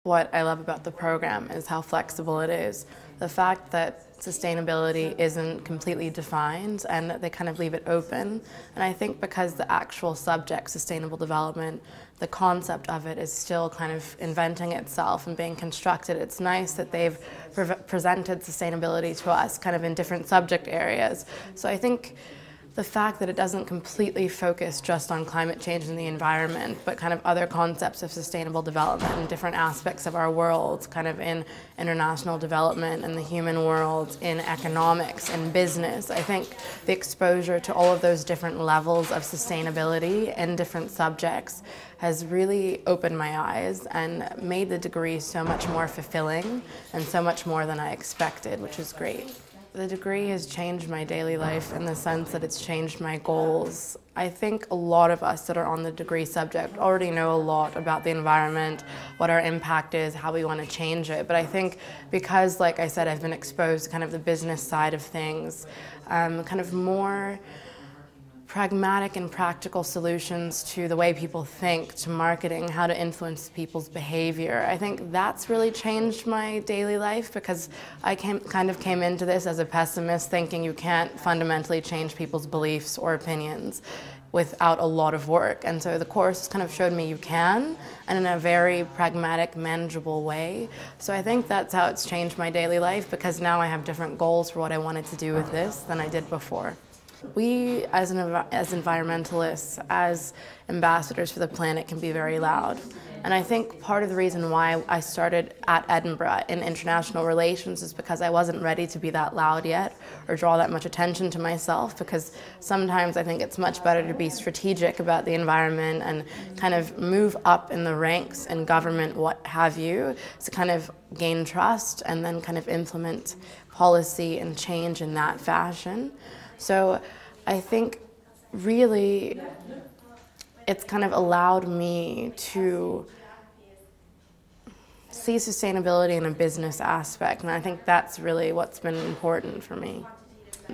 What I love about the program is how flexible it is. The fact that sustainability isn't completely defined and that they kind of leave it open. And I think because the actual subject, sustainable development, the concept of it is still kind of inventing itself and being constructed, it's nice that they've presented sustainability to us kind of in different subject areas. So I think the fact that it doesn't completely focus just on climate change and the environment, but kind of other concepts of sustainable development and different aspects of our world, kind of in international development and the human world, in economics and business. I think the exposure to all of those different levels of sustainability in different subjects has really opened my eyes and made the degree so much more fulfilling and so much more than I expected, which is great. The degree has changed my daily life in the sense that it's changed my goals. I think a lot of us that are on the degree subject already know a lot about the environment, what our impact is, how we want to change it. But I think because, like I said, I've been exposed to kind of the business side of things, kind of more pragmatic and practical solutions to the way people think, to marketing, how to influence people's behavior. I think that's really changed my daily life because I kind of came into this as a pessimist, thinking you can't fundamentally change people's beliefs or opinions without a lot of work. And so the course kind of showed me you can, and in a very pragmatic, manageable way. So I think that's how it's changed my daily life, because now I have different goals for what I wanted to do with this than I did before. We, as environmentalists, as ambassadors for the planet, can be very loud. And I think part of the reason why I started at Edinburgh in international relations is because I wasn't ready to be that loud yet or draw that much attention to myself, because sometimes I think it's much better to be strategic about the environment and kind of move up in the ranks in government, what have you, to kind of gain trust and then kind of implement policy and change in that fashion. So I think really it's kind of allowed me to see sustainability in a business aspect, and I think that's really what's been important for me.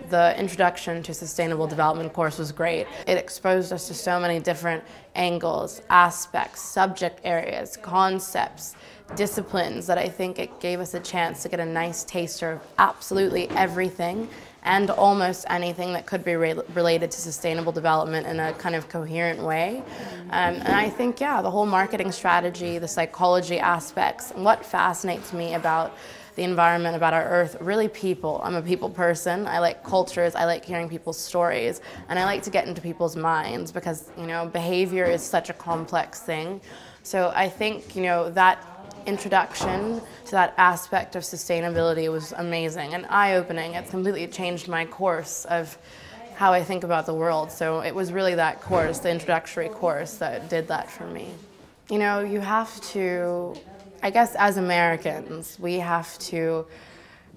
The introduction to sustainable development course was great. It exposed us to so many different angles, aspects, subject areas, concepts, disciplines, that I think it gave us a chance to get a nice taster of absolutely everything and almost anything that could be related to sustainable development in a kind of coherent way. And I think, yeah, the whole marketing strategy, the psychology aspects, and what fascinates me about the environment, about our earth, really people. I'm a people person. I like cultures, I like hearing people's stories, and I like to get into people's minds because, you know, behavior is such a complex thing. So I think, you know, that introduction to that aspect of sustainability was amazing and eye-opening. It's completely changed my course of how I think about the world. So it was really that course, the introductory course, that did that for me. You know, you have to, I guess as Americans, we have to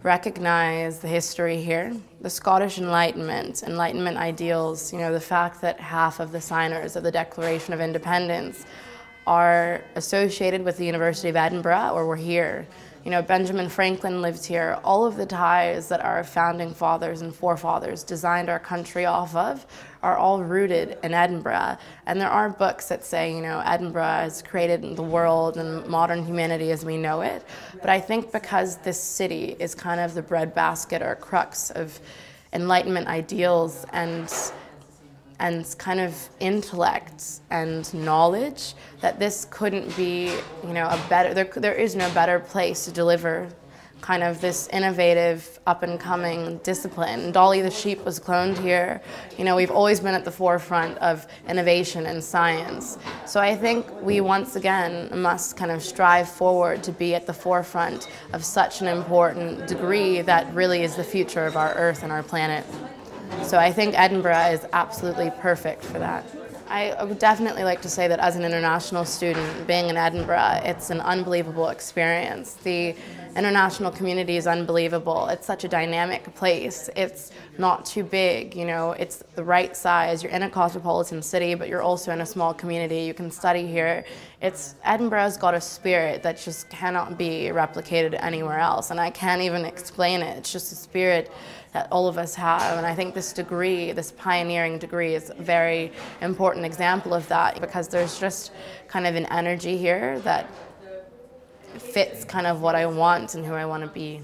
recognize the history here, the Scottish Enlightenment ideals, you know, the fact that half of the signers of the Declaration of Independence are associated with the University of Edinburgh or were here. You know, Benjamin Franklin lived here. All of the ties that our founding fathers and forefathers designed our country off of are all rooted in Edinburgh. And there are books that say, you know, Edinburgh has created the world and modern humanity as we know it. But I think because this city is kind of the breadbasket or crux of Enlightenment ideals and kind of intellect and knowledge, that this couldn't be, you know, a better, there is no better place to deliver kind of this innovative, up-and-coming discipline. Dolly the sheep was cloned here. You know, we've always been at the forefront of innovation and science. So I think we once again must kind of strive forward to be at the forefront of such an important degree that really is the future of our Earth and our planet. So I think Edinburgh is absolutely perfect for that. I would definitely like to say that as an international student, being in Edinburgh, it's an unbelievable experience. The international community is unbelievable. It's such a dynamic place. It's not too big, you know, it's the right size. You're in a cosmopolitan city, but you're also in a small community. You can study here. Edinburgh's got a spirit that just cannot be replicated anywhere else, and I can't even explain it. It's just a spirit that all of us have, and I think this degree, this pioneering degree, is a very important example of that, because there's just kind of an energy here that fits kind of what I want and who I want to be.